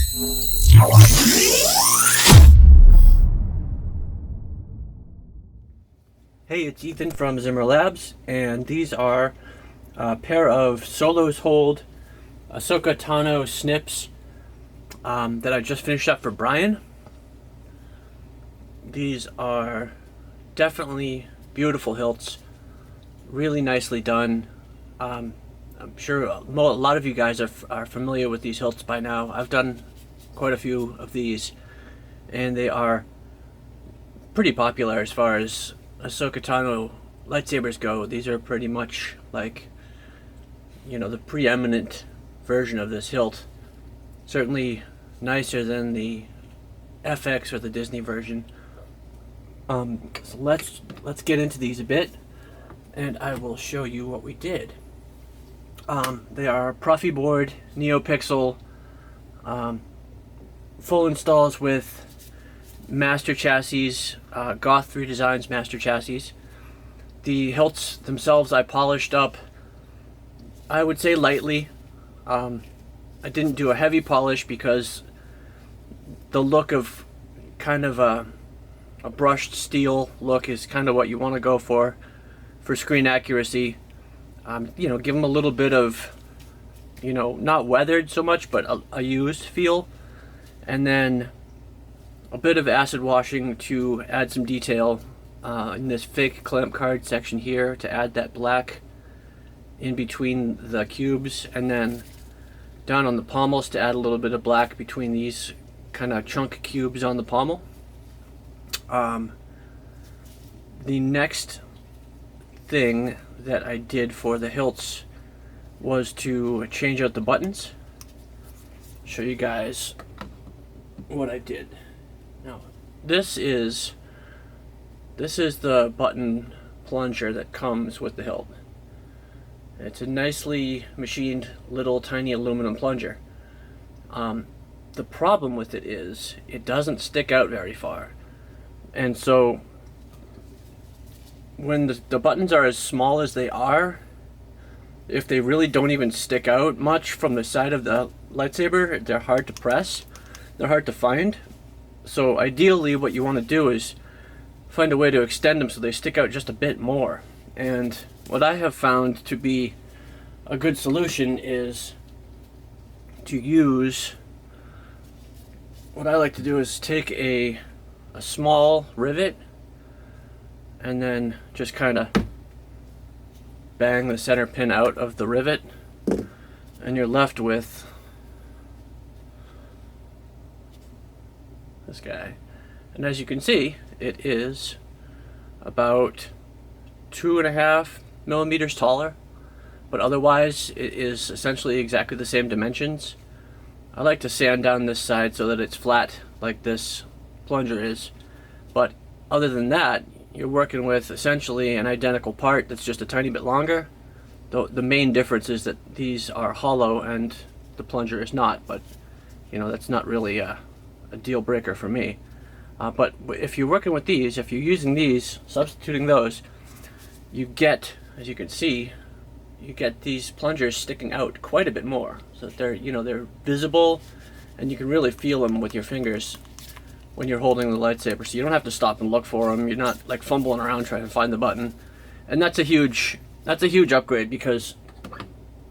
Hey, it's Ethan from Zimmer Labs, and these are a pair of Solos Hold Ahsoka Tano snips that I just finished up for Brian. These are definitely beautiful hilts, really nicely done. I'm sure a lot of you guys are familiar with these hilts by now. I've done quite a few of these, and they are pretty popular as far as Ahsoka Tano lightsabers go. These are pretty much like, you know, the preeminent version of this hilt. Certainly nicer than the FX or the Disney version. So let's get into these a bit, and I will show you what we did. They are Proffieboard Neopixel full installs with master chassis, Goth 3 Designs master chassis. The hilts themselves I polished up, I would say lightly. I didn't do a heavy polish because the look of kind of a brushed steel look is kind of what you want to go for screen accuracy. You know, give them a little bit of, you know, not weathered so much, but a used feel, and then a bit of acid washing to add some detail in this fake clamp card section here to add that black in between the cubes, and then down on the pommels to add a little bit of black between these kind of chunk cubes on the pommel. The next thing that I did for the hilts was to change out the buttons. Show you guys what I did. Now, this is the button plunger that comes with the hilt. It's a nicely machined little tiny aluminum plunger. The problem with it is it doesn't stick out very far, and so when the buttons are as small as they are, if they really don't even stick out much from the side of the lightsaber, they're hard to press, they're hard to find. So ideally what you want to do is find a way to extend them so they stick out just a bit more. And what I have found to be a good solution is to use, what I like to do is take a small rivet and then just kind of bang the center pin out of the rivet, and you're left with this guy. And as you can see, it is about 2.5 millimeters taller, but otherwise it is essentially exactly the same dimensions. I like to sand down this side so that it's flat like this plunger is, but other than that, you're working with essentially an identical part that's just a tiny bit longer. The main difference is that these are hollow and the plunger is not, but you know, that's not really a deal breaker for me. But if you're working with these, if you're using these, substituting those, you get, as you can see, you get these plungers sticking out quite a bit more, so that they're, you know, they're visible, and you can really feel them with your fingers when you're holding the lightsaber. So you don't have to stop and look for them. You're not like fumbling around trying to find the button, and that's a huge upgrade, because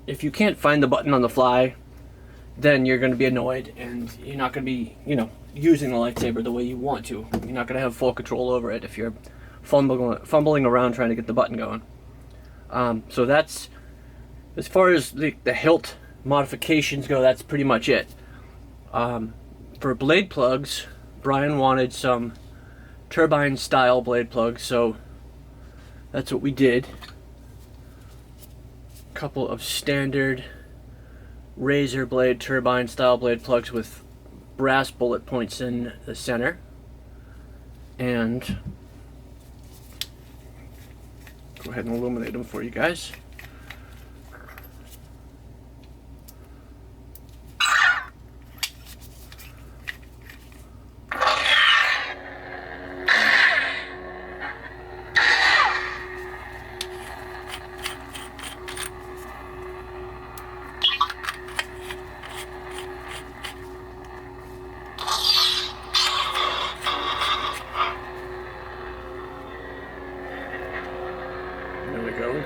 if you can't find the button on the fly, then you're going to be annoyed, and you're not going to be, you know, using the lightsaber the way you want to. You're not going to have full control over it if you're fumbling around trying to get the button going. So that's, as far as the hilt modifications go, that's pretty much it. For blade plugs, Brian wanted some turbine style blade plugs, so that's what we did. A couple of standard razor blade turbine style blade plugs with brass bullet points in the center, and go ahead and illuminate them for you guys.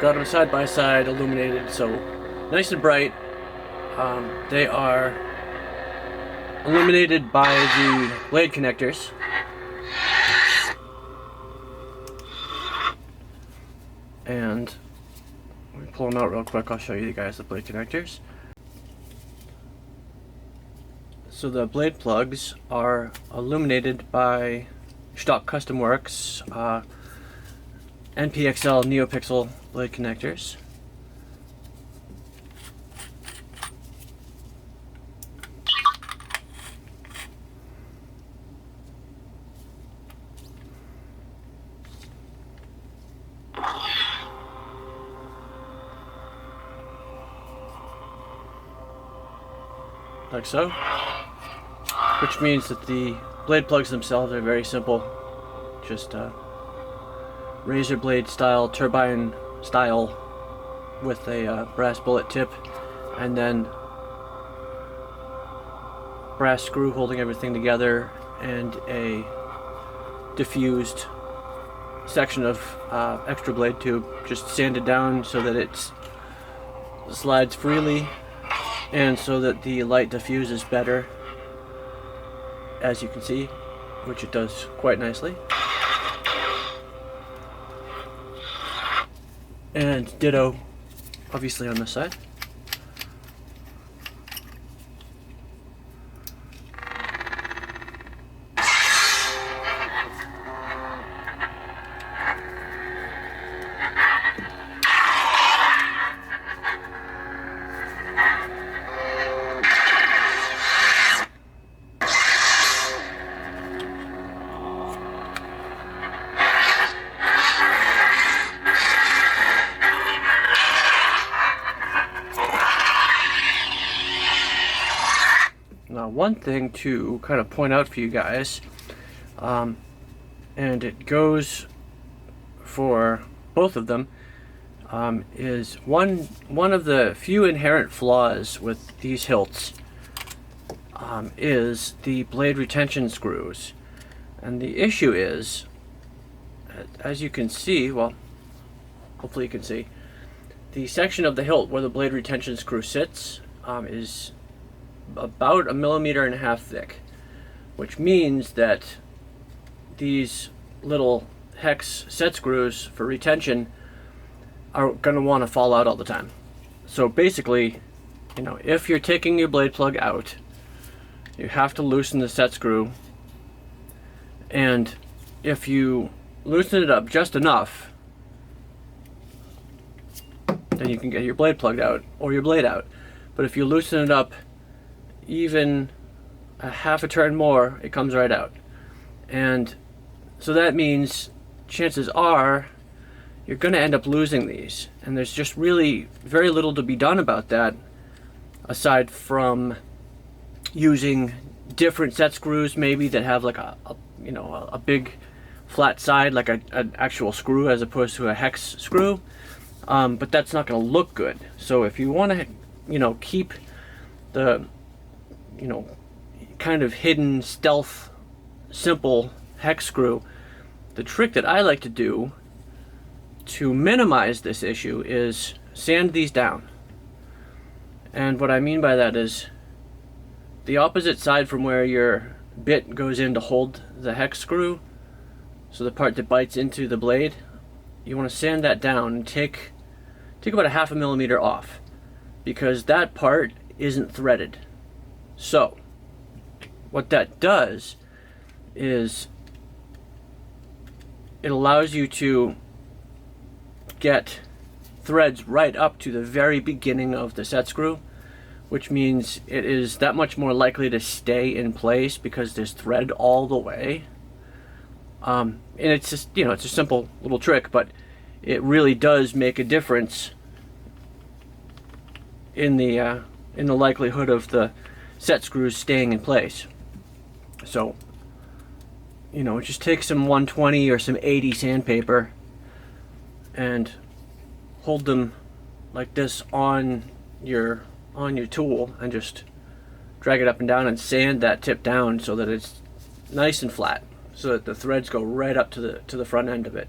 got them side by side, illuminated, so nice and bright. They are illuminated by the blade connectors. And let me pull them out real quick. I'll show you guys the blade connectors. So the blade plugs are illuminated by Shtok Custom Works NPXL Neopixel blade connectors. Like so, which means that the blade plugs themselves are very simple, just razor blade style, turbine style, with a brass bullet tip, and then brass screw holding everything together, and a diffused section of extra blade tube, just sanded down so that it slides freely, and so that the light diffuses better, as you can see, which it does quite nicely. And ditto, obviously, on this side. Now, one thing to kind of point out for you guys, and it goes for both of them, is one of the few inherent flaws with these hilts is the blade retention screws. And the issue is, as you can see, well, hopefully you can see, the section of the hilt where the blade retention screw sits is about 1.5 millimeters thick, which means that these little hex set screws for retention are going to want to fall out all the time. So basically, you know, if you're taking your blade plug out, you have to loosen the set screw, and if you loosen it up just enough, then you can get your blade plugged out or your blade out. But if you loosen it up even a half a turn more, it comes right out. And so that means chances are you're going to end up losing these, and there's just really very little to be done about that, aside from using different set screws maybe that have like a big flat side, like an actual screw as opposed to a hex screw. But that's not going to look good. So if you want to keep the kind of hidden stealth simple hex screw, the trick that I like to do to minimize this issue is sand these down. And what I mean by that is the opposite side from where your bit goes in to hold the hex screw, so the part that bites into the blade, you want to sand that down and take about 0.5 millimeter off, because that part isn't threaded. So what that does is it allows you to get threads right up to the very beginning of the set screw, which means it is that much more likely to stay in place because there's thread all the way. And it's just, it's a simple little trick, but it really does make a difference in the likelihood of the set screws staying in place. So, just take some 120 or some 80 sandpaper and hold them like this on your tool, and just drag it up and down and sand that tip down so that it's nice and flat, so that the threads go right up to the front end of it.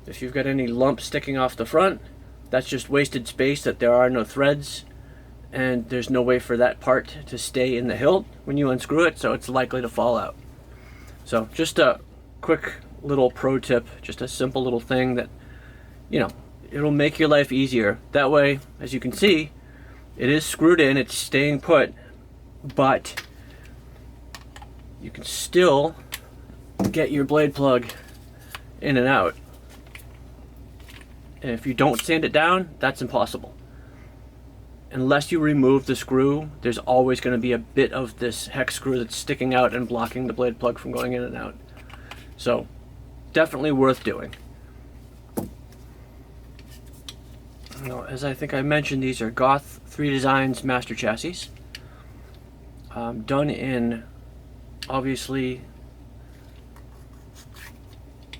If you've got any lumps sticking off the front, That's just wasted space, that there are no threads, and there's no way for that part to stay in the hilt when you unscrew it, so it's likely to fall out. So just a quick little pro tip, just a simple little thing that, you know, it'll make your life easier. That way, as you can see, it is screwed in, it's staying put, but you can still get your blade plug in and out. And if you don't sand it down, that's impossible. Unless you remove the screw, there's always going to be a bit of this hex screw that's sticking out and blocking the blade plug from going in and out. So, definitely worth doing. Now, as I think I mentioned, these are Goth 3 Designs Master Chassis. Done in, obviously,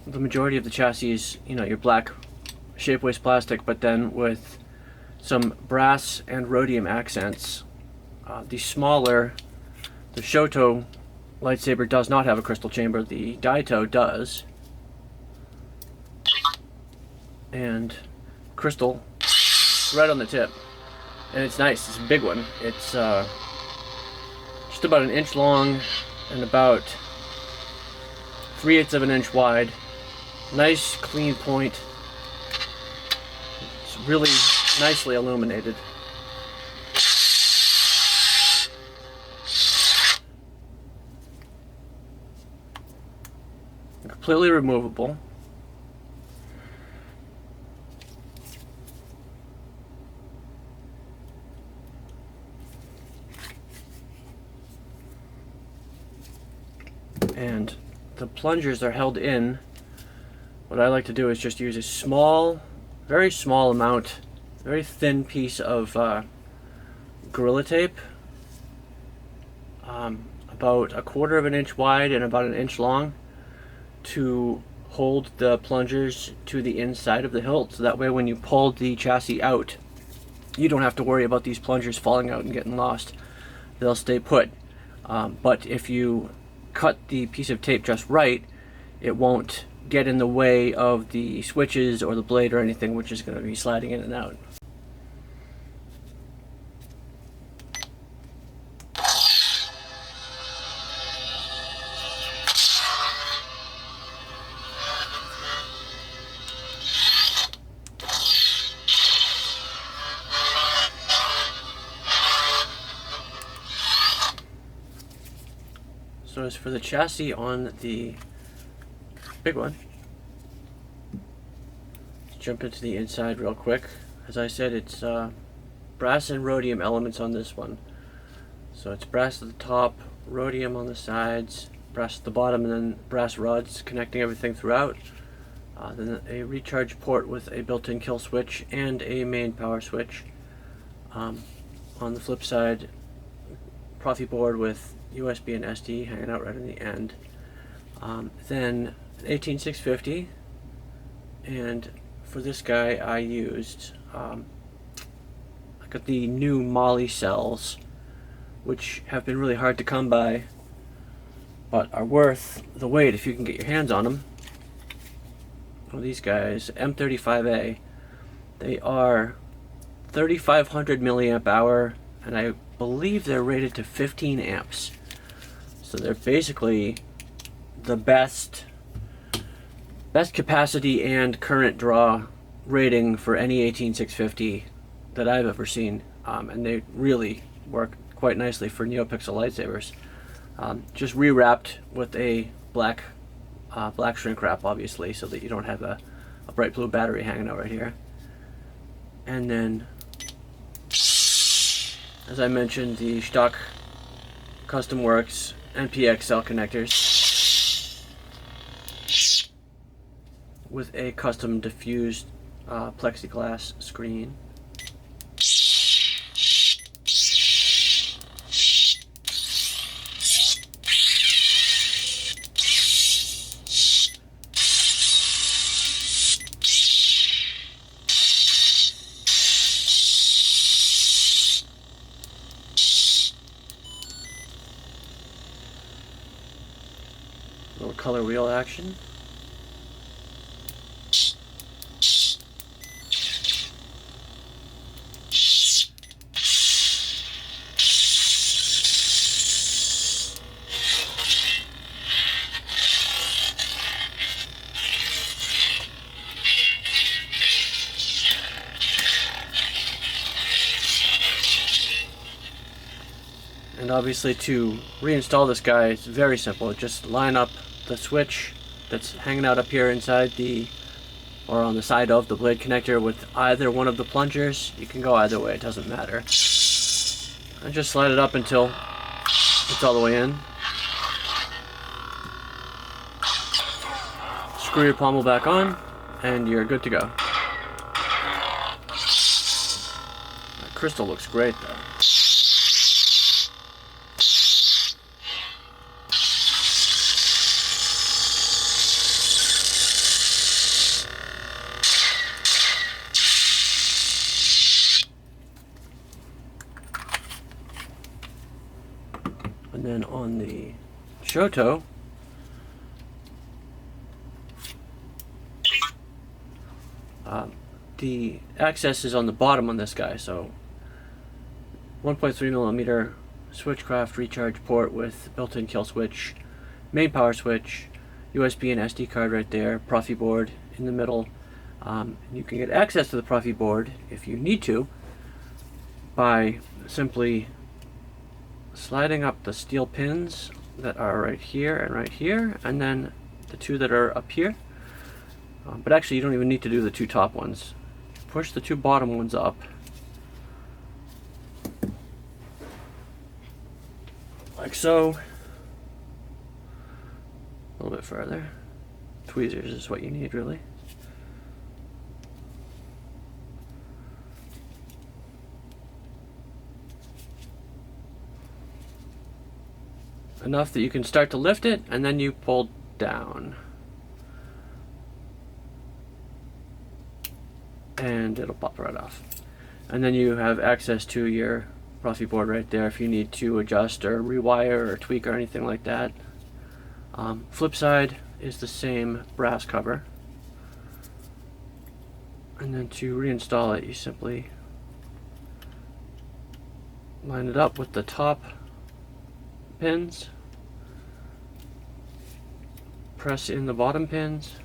the majority of the chassis is, you know, your black shapeways plastic, but then with some brass and rhodium accents. The Shtok lightsaber does not have a crystal chamber. The Daito does. And crystal right on the tip. And it's nice. It's a big one. It's just about an inch long and about 3/8 of an inch wide. Nice clean point. It's really nicely illuminated. Completely removable. And the plungers are held in. What I like to do is just use a small, very small amount, very thin piece of Gorilla Tape, about 1/4 of an inch wide and about 1 inch long, to hold the plungers to the inside of the hilt, so that way when you pull the chassis out, you don't have to worry about these plungers falling out and getting lost. They'll stay put. But if you cut the piece of tape just right, it won't get in the way of the switches or the blade or anything, which is going to be sliding in and out. So as for the chassis on the big one, let's jump into the inside real quick. As I said, it's brass and rhodium elements on this one. So it's brass at the top, rhodium on the sides, brass at the bottom, and then brass rods connecting everything throughout. Then a recharge port with a built-in kill switch and a main power switch. On the flip side, Proffieboard with USB and SD hanging out right in the end. Then 18650, and for this guy I used I got the new Molicels, which have been really hard to come by, but are worth the wait if you can get your hands on them. Well, these guys, M35A, they are 3500 milliamp hour, and I believe they're rated to 15 amps. So they're basically the best capacity and current draw rating for any 18650 that I've ever seen, and they really work quite nicely for Neopixel lightsabers. Just rewrapped with a black shrink wrap, obviously, so that you don't have a bright blue battery hanging out right here. And then, as I mentioned, the Shtok Custom Works NPXL connectors with a custom diffused plexiglass screen. Little color wheel action. And obviously to reinstall this guy, it's very simple. Just line up the switch that's hanging out up here inside the, or on the side of the blade connector with either one of the plungers. You can go either way, it doesn't matter. And just slide it up until it's all the way in. Screw your pommel back on, and you're good to go. That crystal looks great though. And then on the Shoto, the access is on the bottom on this guy, so 1.3mm Switchcraft recharge port with built-in kill switch, main power switch, USB and SD card right there, Proffieboard in the middle. You can get access to the Proffieboard if you need to by simply sliding up the steel pins that are right here, and then the two that are up here. But actually you don't even need to do the two top ones. Push the two bottom ones up, like so. A little bit further. Tweezers is what you need, really. Enough that you can start to lift it, and then you pull down. And it'll pop right off. And then you have access to your Proffieboard right there if you need to adjust or rewire or tweak or anything like that. Flip side is the same brass cover. And then to reinstall it, you simply line it up with the top pins, press in the bottom pins,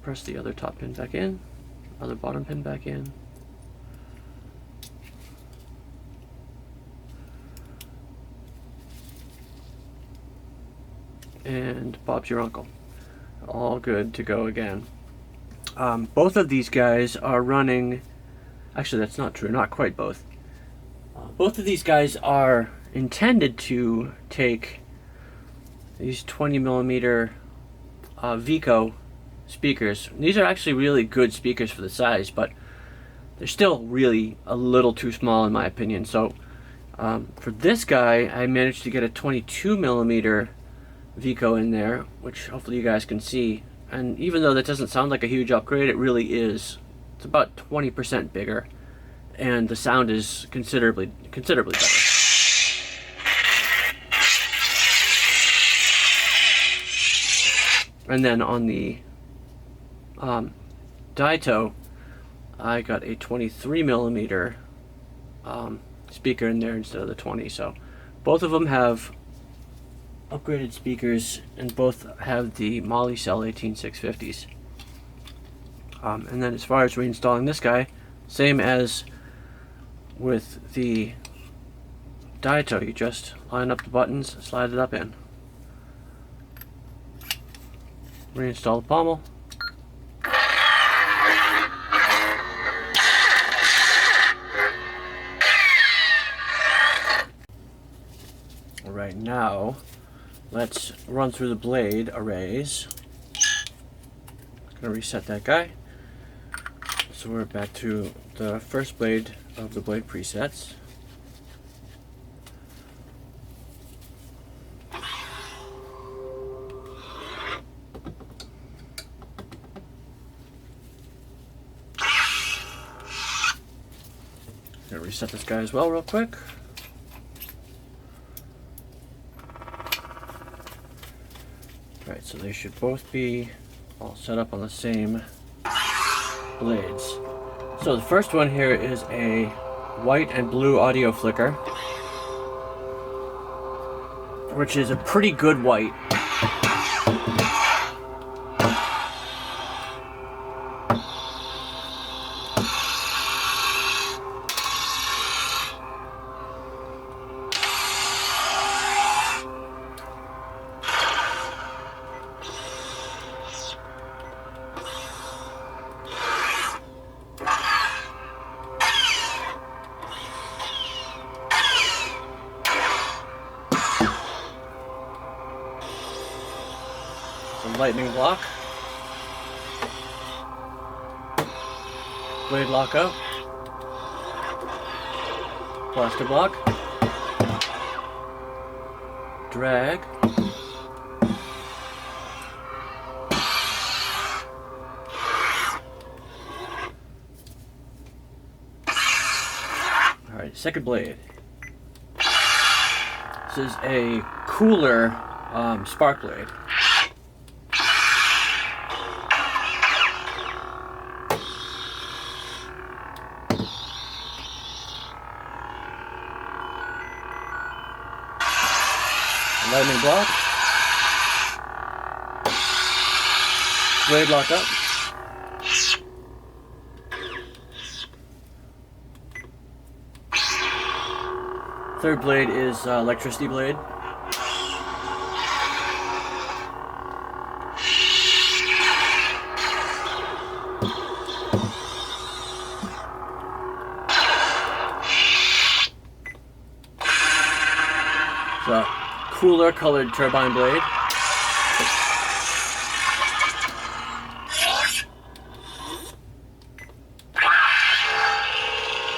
press the other top pin back in, other bottom pin back in, and Bob's your uncle. All good to go again. Both of these guys are running, actually that's not true, not quite both. Both of these guys are intended to take these 20mm Vico speakers. These are actually really good speakers for the size, but they're still really a little too small in my opinion. So for this guy, I managed to get a 22mm Vico in there, which hopefully you guys can see. And even though that doesn't sound like a huge upgrade, it really is. It's about 20% bigger, and the sound is considerably better. And then on the Daito, I got a 23mm speaker in there instead of the 20. So both of them have upgraded speakers, and both have the Molicel 18650s. And then as far as reinstalling this guy, same as with the Daito, you just line up the buttons, slide it up in. Reinstall the pommel. Right now, let's run through the blade arrays. Gonna reset that guy. So we're back to the first blade of the blade presets. Gonna reset this guy as well real quick. Alright, so they should both be all set up on the same blades. So the first one here is a white and blue audio flicker, which is a pretty good white. lightning block. Blade lock up. Blaster block. Drag. Alright, second blade. This is a cooler spark blade. Lightning block. Blade lock up. Third blade is electricity blade. So, cooler colored turbine blade.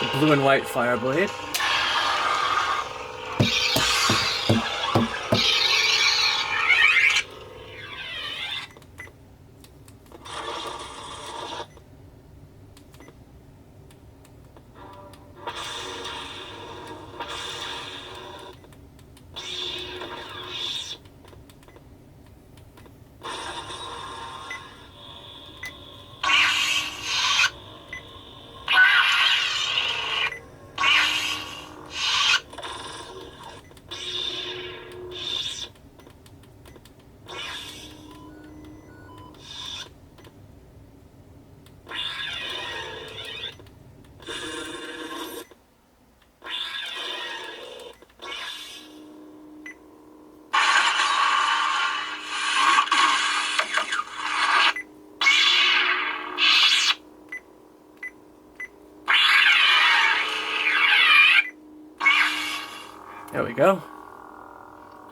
The blue and white fire blade. There we go.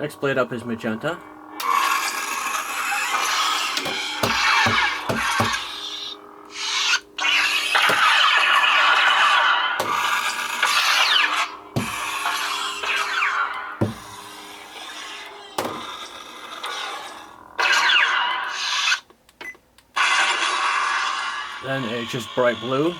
Next blade up is Magenta. Then it's just bright blue.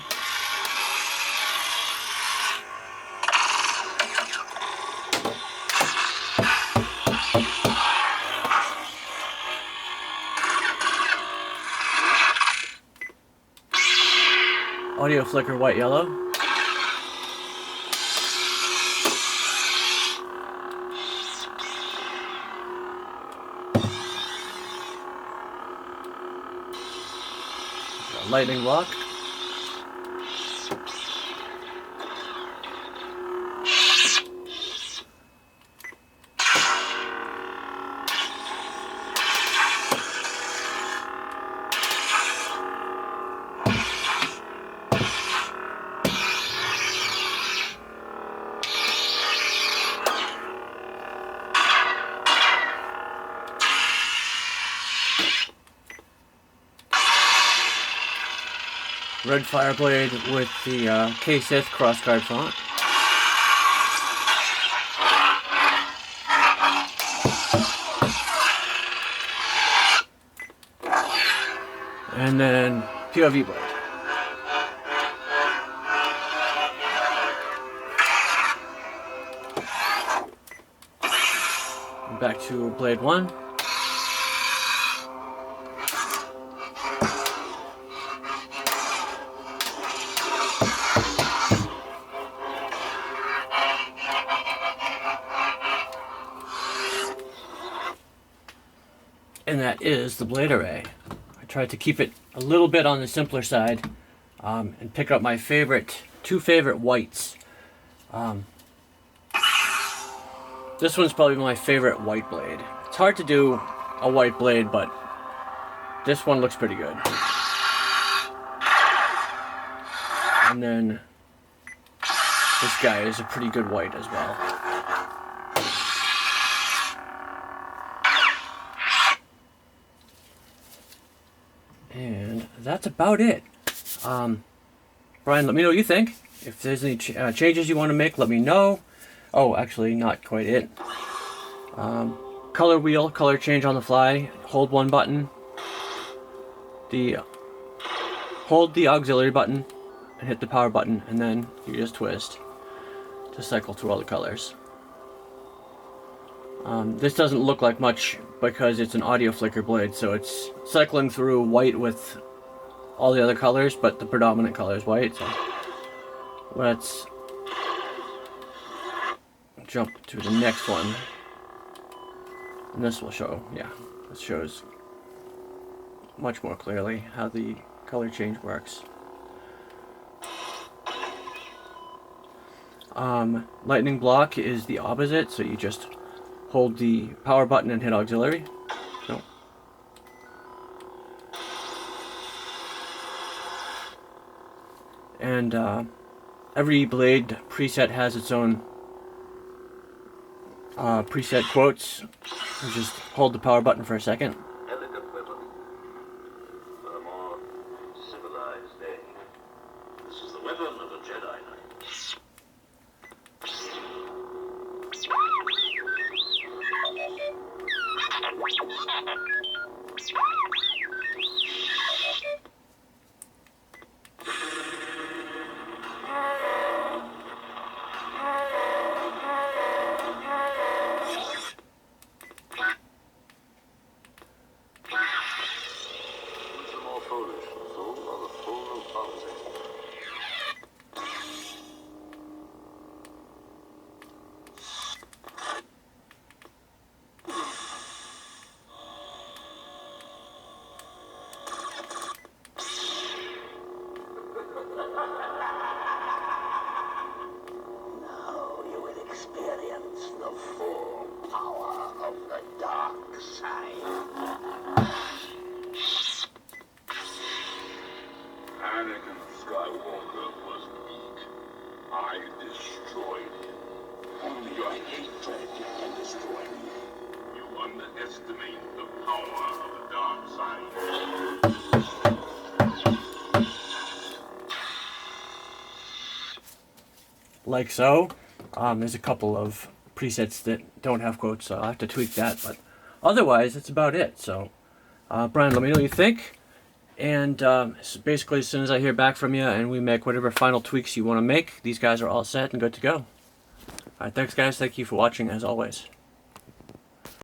Audio flicker white yellow. Lightning block. Red fire blade with the K-Sith crossguard font. And then POV blade. Back to blade 1. And that is the blade array. I tried to keep it a little bit on the simpler side and pick up my two favorite whites. This one's probably my favorite white blade. It's hard to do a white blade, but this one looks pretty good. And then this guy is a pretty good white as well. And that's about it. Brian, let me know what you think. If there's any changes you want to make, let me know. Oh, actually, not quite it. Color wheel, color change on the fly. Hold one button. Hold the auxiliary button and hit the power button, and then you just twist to cycle through all the colors. This doesn't look like much because it's an audio flicker blade, so it's cycling through white with all the other colors, but the predominant color is white. So let's jump to the next one. And this will show, yeah, this shows much more clearly how the color change works. Lightning block is the opposite, so you just hold the power button and hit auxiliary. No. And every blade preset has its own preset quotes. You just hold the power button for a second. Elegant weapon for a more civilized day. This is the weapon of a Jedi Knight. Like so. There's a couple of presets that don't have quotes, so I'll have to tweak that, but otherwise that's about it. So Brian, let me know what you think, and basically as soon as I hear back from you and we make whatever final tweaks you want to make, these guys are all set and good to go. Alright, thanks guys, thank you for watching as always.